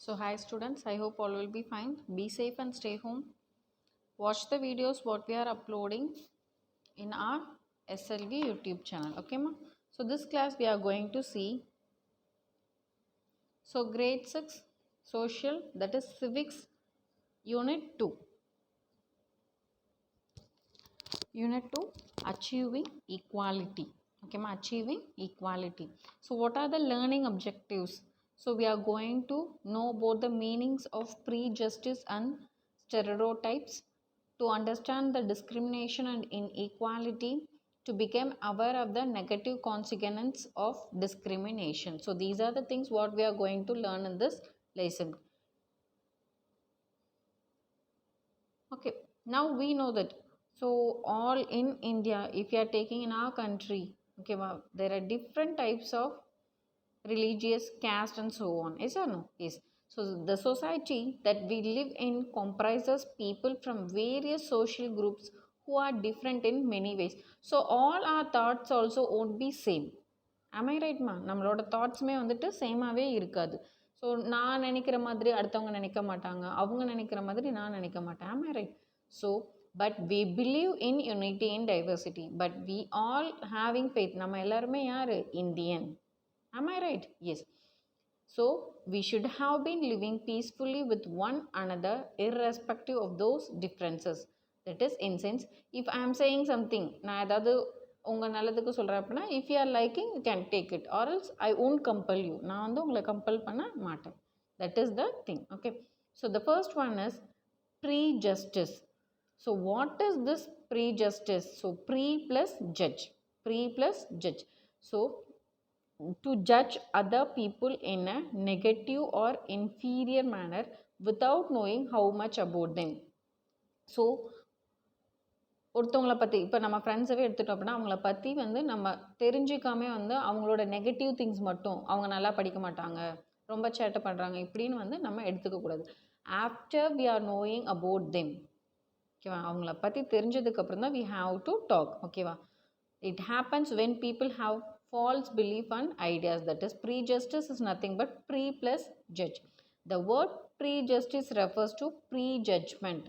So hi students, I hope all will be fine. Be safe and stay home. Watch the videos what we are uploading in our SLV YouTube channel. Okay ma? So this class we are going to see. So grade 6 social, that is civics, unit 2. Unit 2, achieving equality. Okay ma? Achieving equality. So what are the learning objectives? So we are going to know about the meanings of prejudice and stereotypes, to understand the discrimination and inequality, to become aware of the negative consequences of discrimination. So these are the things what we are going to learn in this lesson. Okay, now we know that. So all in India, if you are taking in our country, okay, well, there are different types of religious, caste and so on. Yes or no? Yes. So the society that we live in comprises people from various social groups who are different in many ways. So all our thoughts also won't be same. Am I right ma? நம்மளோட தாட்ஸுமே வந்துட்டு சேமாகவே இருக்காது. So நான் நினைக்கிற மாதிரி அடுத்தவங்க நினைக்க மாட்டாங்க, அவங்க நினைக்கிற மாதிரி நான் நினைக்க மாட்டேன். Am I right? So but we believe in unity in diversity, but we all having faith. நம்ம எல்லாருமே யாரு? Indian. Am I right? Yes. So we should have been living peacefully with one another irrespective of those differences. That is, in sense, if I am saying something, நான் ஏதாவது உங்கள் நல்லதுக்கு சொல்கிறேன் அப்படின்னா, if you are liking, you can take it, or else I won't compel you. நான் வந்து உங்களை compel பண்ண மாட்டேன். That is the thing. Okay. So the first one is prejudice. So what is this prejudice? So pre plus judge. Pre plus judge. So to judge other people in a negative or inferior manner without knowing how much about them. So ஒருத்தவங்களை பற்றி இப்போ நம்ம ஃப்ரெண்ட்ஸவே எடுத்துட்டோம் அப்படின்னா, அவங்கள பற்றி வந்து நம்ம தெரிஞ்சிக்காமே வந்து அவங்களோட நெகட்டிவ் திங்ஸ் மட்டும், அவங்க நல்லா படிக்க மாட்டாங்க, ரொம்ப சேட்டை பண்ணுறாங்க, இப்படின்னு வந்து நம்ம எடுத்துக்கக்கூடாது. After we are knowing about them, ஓகேவா, அவங்கள பற்றி தெரிஞ்சதுக்கப்புறம் தான் வி ஹாவ் டு டாக். ஓகேவா. It happens when people have false belief and ideas. That is, prejudice is nothing but pre plus judge. The word prejudice refers to prejudgment.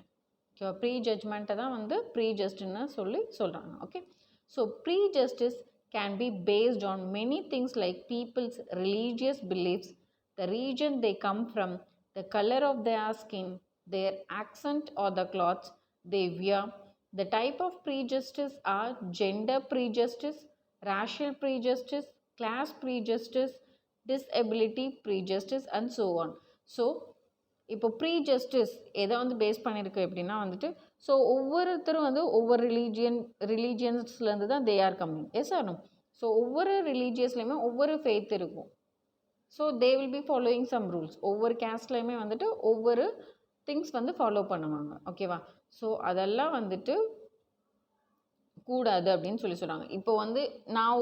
Okay, prejudgment தான் வந்து prejudiced சொல்லி சொல்கிறாங்க. Okay. So prejudice can be based on many things like people's religious beliefs, the region they come from, the color of their skin, their accent or the clothes they wear. The type of prejudice are gender prejudice, racial prejudice, class prejudice, disability prejudice and so on. So இப்போ ப்ரீஜஸ்டிஸ் எதை வந்து base பண்ணியிருக்கு அப்படின்னா வந்துட்டு, so ஒவ்வொருத்தரும் வந்து ஒவ்வொரு ரிலீஜியன்ஸ்லேருந்து தான் தே ஆர் கம்மிங். எஸ் ஆனும். ஸோ ஒவ்வொரு ரிலீஜியஸ்லேயுமே ஒவ்வொரு ஃபெய்த் இருக்கும். So they will be following some rules. ஒவ்வொரு கேஸ்ட்லேயுமே வந்துட்டு ஒவ்வொரு திங்ஸ் வந்து ஃபாலோ பண்ணுவாங்க. ஓகேவா. ஸோ அதெல்லாம் வந்துட்டு கூடாது அப்படின்னு சொல்லி சொல்கிறாங்க. இப்போ வந்து நான்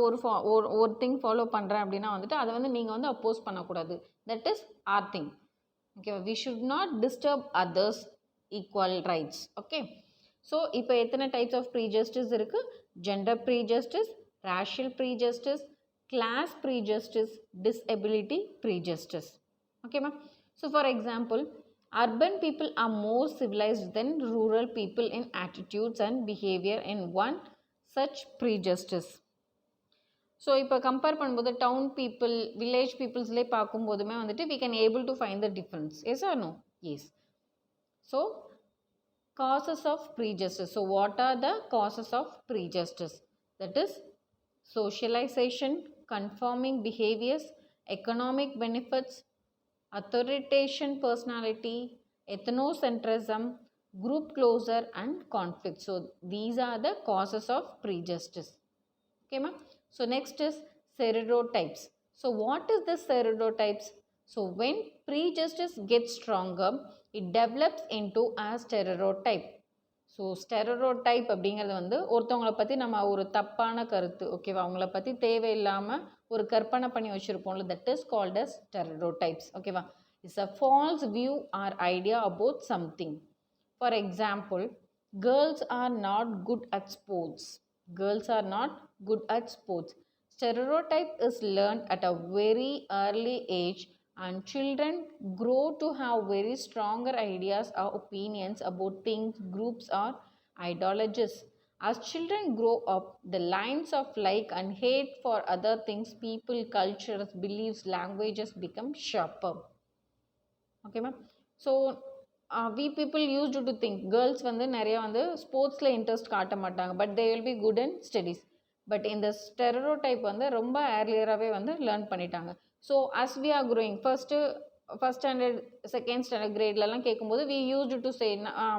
ஒரு திங் ஃபாலோ பண்ணுறேன் அப்படின்னா வந்துட்டு அதை வந்து நீங்கள் வந்து அப்போஸ் பண்ணக்கூடாது. That is our thing. Okay, we should not disturb others equal rights. Okay. So இப்போ எத்தனை types of prejudice இருக்கு? Gender prejudice, racial prejudice, class prejudice, disability prejudice. Okay ma. So for example, urban people are more civilized than rural people in attitudes and behavior in one such prejudice. So இப்போ compare பண்ணும்போது down people, village பீப்புள்ஸ்லேயே பார்க்கும்போதுமே வந்துட்டு we can able to find the difference. Yes or no? Yes. So causes of prejudice. So what are the causes of prejudice? That is socialization, conforming behaviors, economic benefits, authoritarian personality, ethnocentrism, group closure and conflict. So these are the causes of prejudice. Okay ma. So next is stereotypes. So what is the stereotypes? So when prejudice gets stronger, it develops into a stereotype. So stereotype அப்படிங்கிறது வந்து ஒருத்தவங்களை பற்றி நம்ம ஒரு தப்பான கருத்து, ஓகேவா, அவங்கள பற்றி தேவையில்லாமல் ஒரு கற்பனை பண்ணி வச்சுருப்போம்ல, தட் இஸ் கால்ட் அஸ் ஸ்டெரோடைப்ஸ். ஓகேவா. It's a false view R idea about something. For example, girls are not good at sports. Girls are not good at sports. Stereotype is learned at a very early age and children grow to have very stronger ideas or opinions about things, groups, or ideologies. As children grow up, the lines of like and hate for other things, people, cultures, beliefs, languages become sharper. Okay, ma'am. So we people used to think girls வந்து நிறைய வந்து ஸ்போர்ட்ஸில் interest காட்ட மாட்டாங்க, but they will be good in studies. But இந்த stereotype வந்து ரொம்ப ஏர்லியராகவே வந்து லேர்ன் பண்ணிட்டாங்க. So as we are growing first standard second standard கிரேட்லலாம் கேட்கும்போது வி யூஸ்டு டு சே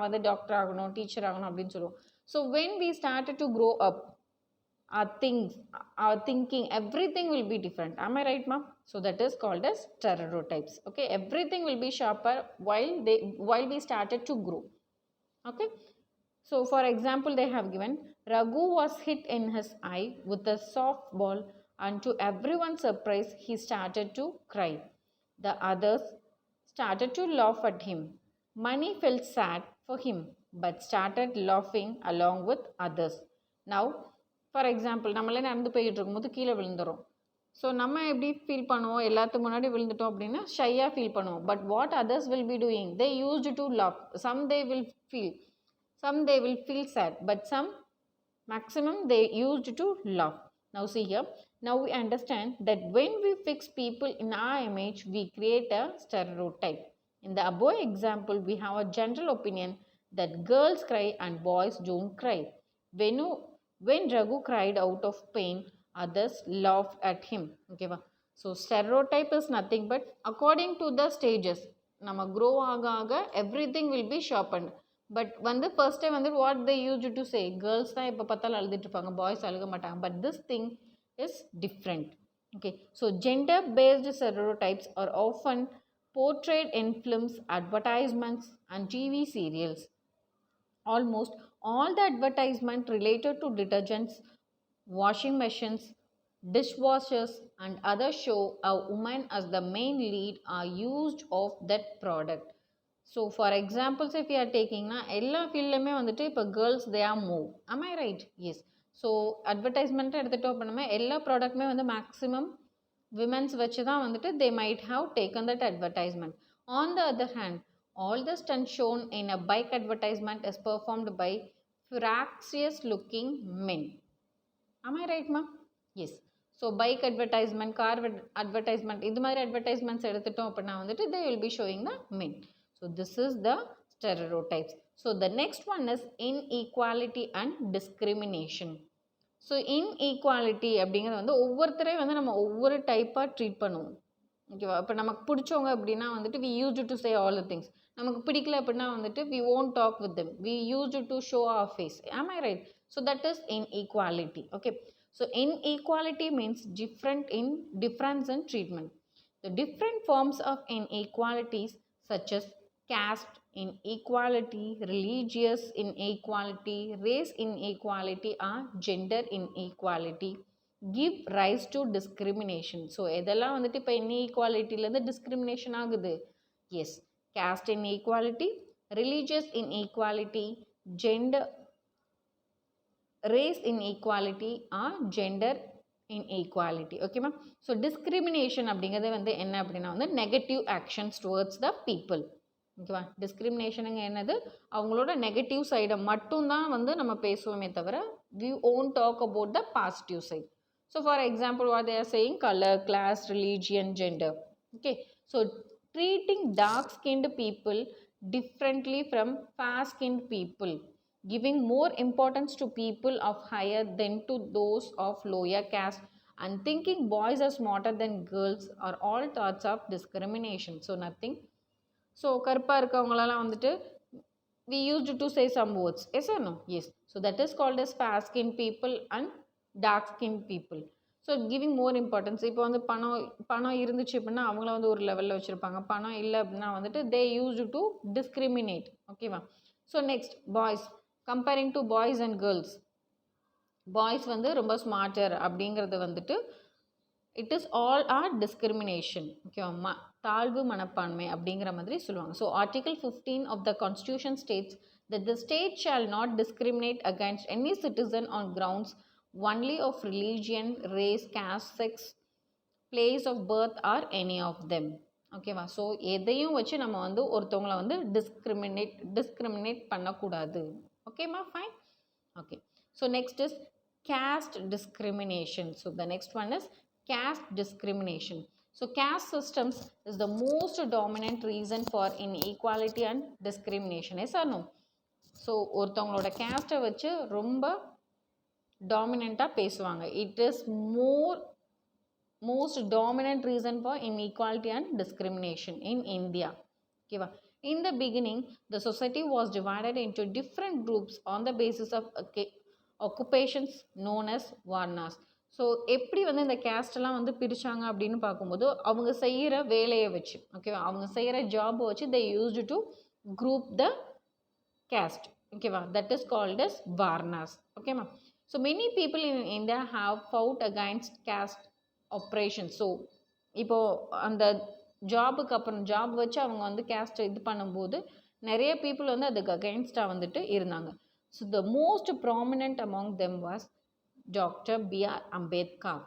வந்து டாக்டர் ஆகணும், டீச்சர் ஆகணும் அப்படின்னு சொல்லுவோம். So when we started to grow up, our things, our thinking, everything will be different. Am I right, ma'am? So that is called as stereotypes. Okay, everything will be sharper while we started to grow. Okay, so for example, they have given Raghu was hit in his eye with a softball, and to everyone's surprise, he started to cry. The others started to laugh at him. Mani felt sad for him, but started laughing along with others. Now, for example நம்மளே நடந்து போய்கிட்டு இருக்கும்போது கீழே விழுந்துடும். So நம்ம எப்படி feel பண்ணுவோம், எல்லாத்துக்கு முன்னாடி விழுந்துட்டோம் அப்படின்னா ஷையாக ஃபீல் பண்ணுவோம். But what others will be doing, they used to laugh. Some they will feel sad, but some maximum they used to laugh. Now see here, now we understand that when we fix people in our image, we create a stereotype. In the above example, we have a general opinion that girls cry and boys don't cry. When Raghu cried out of pain, others laughed at him. Okay va? So stereotype is nothing but according to the stages, நம்ம grow ஆக everything will be sharpened. But வந்து first time வந்து what they use to say, girls தான் இப்போ பார்த்தாலும் அழுதுட்டு இருப்பாங்க, boys அழுக மாட்டாங்க. But this thing is different. Okay, so gender based stereotypes are often portrayed in films, advertisements, and TV serials. Almost all the advertisement related to detergents, washing machines, dishwashers, and other show a woman as the main lead are used of that product. So for examples if you are டேக்கிங்னா எல்லா ஃபீல்ட்லையுமே வந்துட்டு இப்போ girls they are move. Am I right? Yes. So அட்வர்டைஸ்மெண்ட்டை எடுத்துகிட்டோம் அப்படின்னா எல்லா ப்ராடக்ட்டுமே வந்து மேக்ஸிமம் விமென்ஸ் வச்சு தான் வந்துட்டு they might have taken that advertisement. On the other hand, all the stunt shown in a bike advertisement is performed by fractious looking men. Am I right ma'am? Yes. So bike advertisement, car advertisement, இது மாதிரி advertisements எடுத்துட்டோம் அப்படின்னா வந்துட்டு they will be showing the men. So this is the stereotypes. So the next one is inequality and discrimination. So inequality அப்படிங்கிறது வந்து ஒவ்வொருத்தரையும் வந்து நம்ம ஒவ்வொரு டைப்பாக ட்ரீட் பண்ணுவோம். ஓகேவா? இப்போ நமக்கு பிடிச்சவங்க அப்படின்னா வந்துட்டு we used to say all the things. நமக்கு பிடிக்கல அப்படின்னா வந்துட்டு we won't talk with them. We used to show our face. Am I right? So that is inequality. Okay. So inequality means difference in treatment. The different forms of inequalities such as caste inequality, religious inequality, race inequality, or gender inequality give rise to discrimination. So இதெல்லாம் வந்துட்டு இப்போ இன்இக்வாலிட்டிலேருந்து discrimination ஆகுது. Yes, caste inequality, religious inequality, gender, race inequality, or gender inequality. Okay ma'am? So discrimination அப்படிங்கிறது வந்து என்ன அப்படின்னா வந்து negative actions towards the people. ஓகேவா? டிஸ்கிரிமினேஷனுங்க என்னது, அவங்களோட நெகட்டிவ் சைடை மட்டும்தான் வந்து நம்ம பேசுவோமே தவிர we won't talk about the positive side. So for example, what they are saying, color, class, religion, gender. Okay, so treating dark skinned people differently from fair skinned people, giving more importance to people of higher than to those of lower caste, and thinking boys are smarter than girls are all thoughts of discrimination. So nothing. So கருப்பாக இருக்கவங்களெல்லாம் வந்துட்டு we used to say some words. Yes or no? Yes. So that is called as fair skinned people and dark skinned people. So giving more importance. இப்போ வந்து பணம் இருந்துச்சு அப்படின்னா அவங்கள வந்து ஒரு லெவலில் வச்சுருப்பாங்க, பணம் இல்லை அப்படின்னா வந்துட்டு தே யூஸ்டு டு டிஸ்கிரிமினேட். ஓகேவா? So next boys, comparing to boys and girls. Boys வந்து ரொம்ப ஸ்மார்ட்டர் அப்படிங்கிறது வந்துட்டு it is all our discrimination. ஓகேவா? தாழ்வு மனப்பான்மை அப்படிங்கிற மாதிரி சொல்லுவாங்க. So article 15 of the constitution states that the state shall not discriminate against any citizen on grounds only of religion, race, caste, sex, place of birth, or any of them. ஓகேவா? So எதையும் வச்சு நம்ம வந்து ஒருத்தவங்கள வந்து discriminate பண்ணக்கூடாது. ஓகேம்மா? Fine. Okay. So next is caste discrimination. So the next one is caste discrimination. So caste systems is the most dominant reason for inequality and discrimination. Yes or no? So ஒருத்தவங்களோட caste வச்சு ரொம்ப டாமினண்ட்டாக பேசுவாங்க. It is most dominant reason for inequality and discrimination in India. Okay. In the beginning, the society was divided into different groups on the basis of occupations known as varnas. So எப்படி வந்து இந்த கேஸ்டெல்லாம் வந்து பிரித்தாங்க அப்படின்னு பார்க்கும்போது அவங்க செய்கிற வேலையை வச்சு, ஓகேவா, அவங்க செய்கிற ஜாபை வச்சு they used to group the caste. ஓகேவா, that is called as varnas. ஓகேவா. So many people in India have fought against caste oppression. So இப்போது அந்த ஜாபுக்கு அப்புறம் ஜாப் வச்சு அவங்க வந்து கேஸ்ட்டை இது பண்ணும்போது நிறைய பீப்புள் வந்து அதுக்கு அகெயின்ஸ்டாக வந்துட்டு இருந்தாங்க. So the most prominent among them was doctor B R Ambedkar.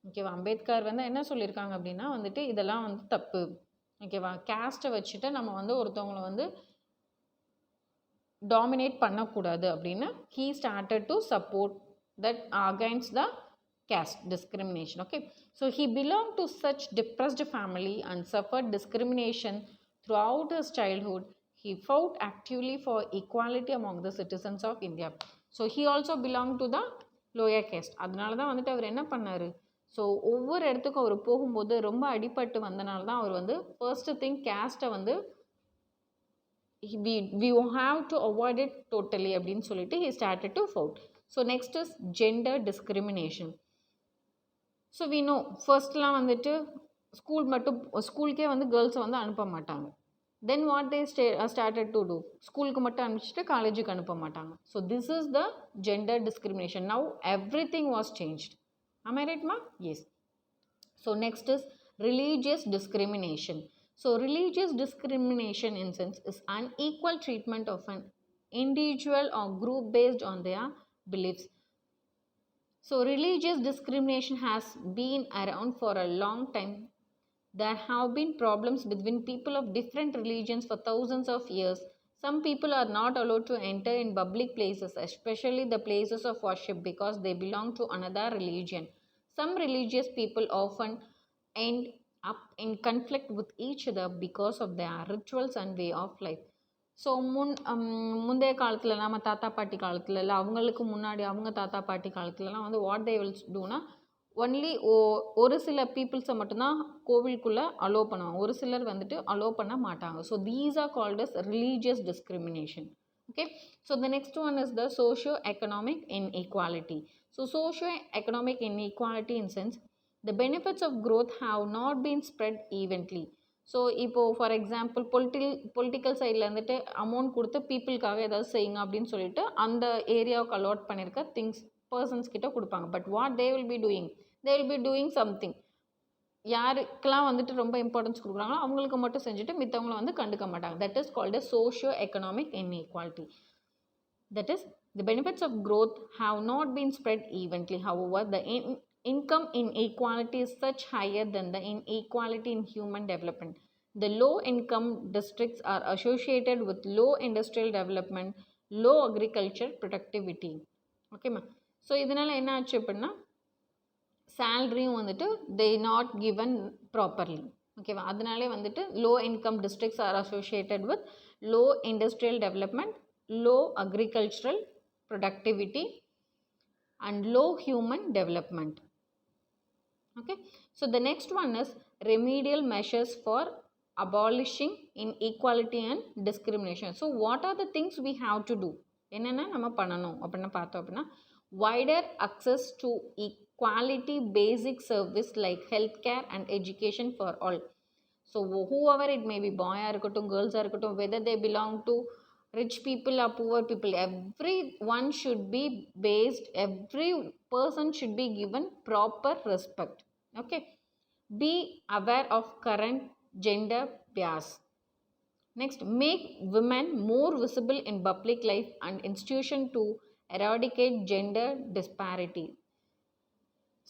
ஓகேவா, அம்பேத்கர் வந்து என்ன சொல்லியிருக்காங்க அப்படின்னா வந்துட்டு இதெல்லாம் வந்து தப்பு. ஓகேவா, கேஸ்ட்டை வச்சுட்டு நம்ம வந்து ஒருத்தவங்களை வந்து டாமினேட் பண்ணக்கூடாது அப்படின்னு he started to support that against the caste discrimination. Okay, so he belonged to such depressed family and suffered discrimination throughout his childhood. He fought actively for equality among the citizens of India. So he also belonged to the lower caste. அதனால தான் வந்துட்டு அவர் என்ன பண்ணார், so ஒவ்வொரு இடத்துக்கும் அவர் போகும்போது ரொம்ப அடிபட்டு வந்தனால தான் அவர் வந்து ஃபர்ஸ்ட் திங் கேஸ்ட்டை வந்து we have to avoid it totally அப்படின்னு சொல்லிட்டு he started to fight. So next is gender discrimination. So we know ஃபர்ஸ்ட்லாம் வந்துட்டு ஸ்கூலுக்கே வந்து கேர்ள்ஸை வந்து அனுப்ப மாட்டாங்க. Then what they started to do, ஸ்கூலுக்கு மட்டும் அனுப்பிச்சிட்டு காலேஜுக்கு அனுப்ப மாட்டாங்க. So this is the gender discrimination. Now everything was changed. am I right ma? Yes. So next is religious discrimination. So religious discrimination in sense is unequal treatment of an individual or group based on their beliefs. So religious discrimination has been around for a long time. There have been problems between people of different religions for thousands of years. Some people are not allowed to enter in public places, especially the places of worship, because they belong to another religion. Some religious people often end up in conflict with each other because of their rituals and way of life. So முந்தைய காலத்தில் நம்ம தாத்தா பாட்டி காலத்தில் இல்லை அவங்களுக்கு முன்னாடி அவங்க தாத்தா பாட்டி காலத்துலலாம் வந்து வாட் தே வில் டூனா ஒன்லி ஒரு சில பீப்புள்ஸை மட்டும்தான் கோவிலுக்குள்ளே அலோவ் பண்ணுவாங்க, ஒரு சிலர் வந்துட்டு அலோவ் பண்ண மாட்டாங்க. So these are called as religious discrimination. Okay, so the next one is the socio-economic inequality. So socio-economic inequality in sense the benefits of growth have not been spread evenly. So இப்போது for example political சைடில் வந்துட்டு amount கொடுத்து பீப்புளுக்காக ஏதாவது செய்யுங்க அப்படின்னு சொல்லிட்டு அந்த ஏரியாவுக்கு அலாட் பண்ணியிருக்க பர்சன்ஸ் கிட்ட கொடுப்பாங்க. But what they will be doing something. யாருக்கெல்லாம் வந்துட்டு ரொம்ப இம்பார்ட்டன்ஸ் கொடுக்குறாங்களோ அவங்களுக்கு மட்டும் செஞ்சுட்டு மித்தவங்களை வந்து கண்டுக்க மாட்டாங்க. That is called as socio economic inequality. That is, the benefits of growth have not been spread evenly. However, the income inequality is such higher than the inequality in human development. The low income districts are associated with low industrial development, low agriculture productivity. Okay ma? So இதனால என்ன ஆச்சு அப்படின்னா சேலரியும் வந்துட்டு they not given properly. ஓகேவா, அதனாலே வந்துட்டு low income districts are associated with low industrial development, low agricultural productivity and low human development. Okay, so the next one is remedial measures for abolishing inequality and discrimination. So what are the things we have to do? என்னென்ன நம்ம பண்ணணும் அப்படின்னு பார்த்தோம் அப்படின்னா wider access to equality basic service like healthcare and education for all. So whoever it may be, boy இருக்கட்டும் girls இருக்கட்டும், whether they belong to rich people or poor people, everyone should be based, every person should be given proper respect. Okay, be aware of current gender bias. Next, make women more visible in public life and institution to eradicate gender disparity.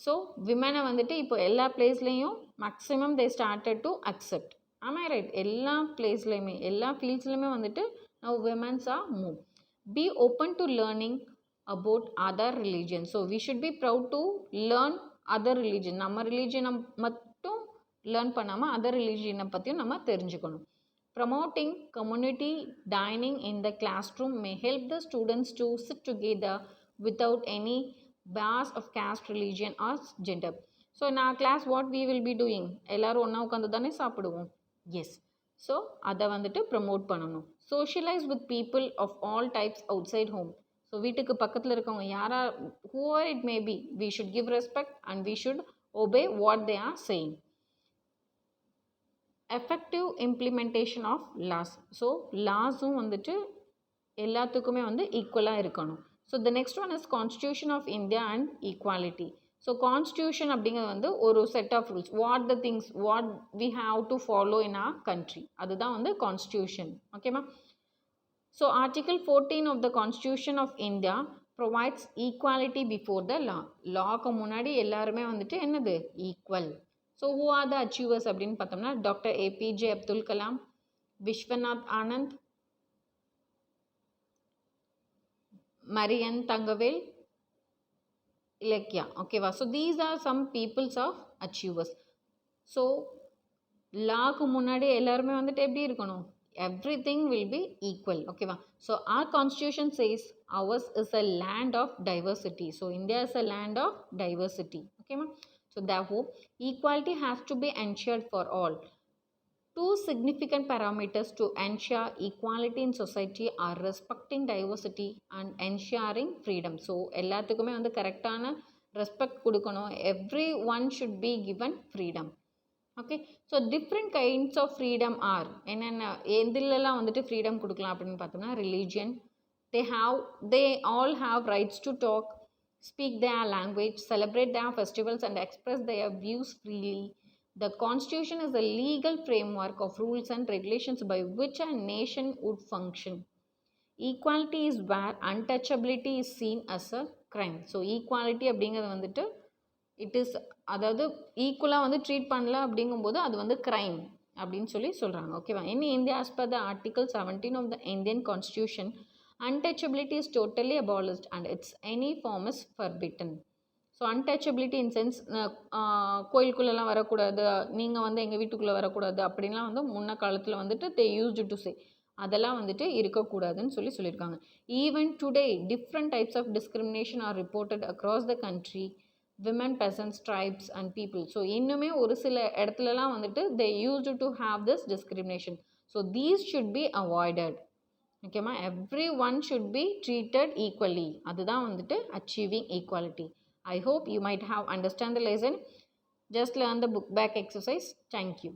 So women வந்துட்டு இப்போ எல்லா பிளேஸ்லேயும் maximum they started to accept. am I right? எல்லா பிளேஸ்லையுமே எல்லா ஃபீல்ட்ஸ்லையுமே வந்துட்டு now women's are more. Be open to learning about other religions. So we should be proud to learn other religion. நம்ம ரிலீஜனை மட்டும் learn பண்ணாமல் other ரிலீஜனை பற்றியும் நம்ம தெரிஞ்சுக்கணும். Promoting community dining in the classroom may help the students to sit together without any bias of caste, religion or gender. So in our class what we will be doing? எல்லாரும் ஒன்றா உட்காந்து தானே சாப்பிடுவோம். Yes. So அதை வந்துட்டு promote பண்ணணும். Socialize with people of all types outside home. So வீட்டுக்கு பக்கத்தில் இருக்கவங்க யாரா whoever it may be, we should give respect and we should obey what they are saying. Effective implementation of laws. So லாஸும் வந்துட்டு எல்லாத்துக்குமே வந்து ஈக்குவலாக இருக்கணும். So the next one is Constitution of India and equality. So constitution அப்படிங்கிறது வந்து ஒரு set of rules, what we have to follow in our country, அதுதான் வந்து கான்ஸ்டியூஷன். ஓகேவா? So article 14 of the constitution of India provides equality before the law. லாக்கு முன்னாடி எல்லாருமே வந்துட்டு என்னது? Equal. So who are the achievers அப்படின்னு பார்த்தோம்னா டாக்டர் ஏபிஜே அப்துல் கலாம், விஸ்வநாத் ஆனந்த், மரியன் தங்கவேல், இலக்கியா. ஓகேவா? So these are some peoples of achievers. So லாக்கு முன்னாடி எல்லாருமே வந்துட்டு எப்படி இருக்கணும்? everything will be equal. Okay va? So our constitution says ours is a land of diversity. So India is a land of diversity. Okay ma? So therefore equality has to be ensured for all. Two significant parameters to ensure equality in society are respecting diversity and ensuring freedom. So எல்லாத்துக்குமே வந்து கரெக்டான respect கொடுக்கணும். everyone should be given freedom. Okay. So different kinds of freedom are என்னென்ன, எதுலலாம் வந்துட்டு freedom கொடுக்கலாம் அப்படின்னு பார்த்தோம்னா religion, they all have rights to talk, speak their language, celebrate their festivals and express their views freely. The constitution is a legal framework of rules and regulations by which a nation would function. Equality is where untouchability is seen as a crime. So equality அப்படிங்கிறது வந்துட்டு it is, அதாவது ஈக்குவலாக வந்து treat பண்ணல அப்படிங்கும்போது அது வந்து crime அப்படின்னு சொல்கிறாங்க. ஓகேவா? In India as per the article 17 of the Indian constitution, untouchability is totally abolished and its any form is forbidden. So untouchability in sense கோயிலுக்குள்ளெல்லாம் வரக்கூடாது, நீங்கள் வந்து எங்கள் வீட்டுக்குள்ளே வரக்கூடாது அப்படின்லாம் வந்து முன்ன காலத்தில் வந்துட்டு they used to say, அதெல்லாம் வந்துட்டு இருக்கக்கூடாதுன்னு சொல்லியிருக்காங்க. Even today different types of discrimination are reported across the country, women, peasants, tribes and people. So இன்னுமே ஒரு சில இடத்துலலாம் வந்துட்டு they used to have this discrimination. So these should be avoided. ஓகேமா? everyone should be treated equally. அதுதான் வந்துட்டு achieving equality. I hope you might have understand the lesson. Just learn the book back exercise. Thank you.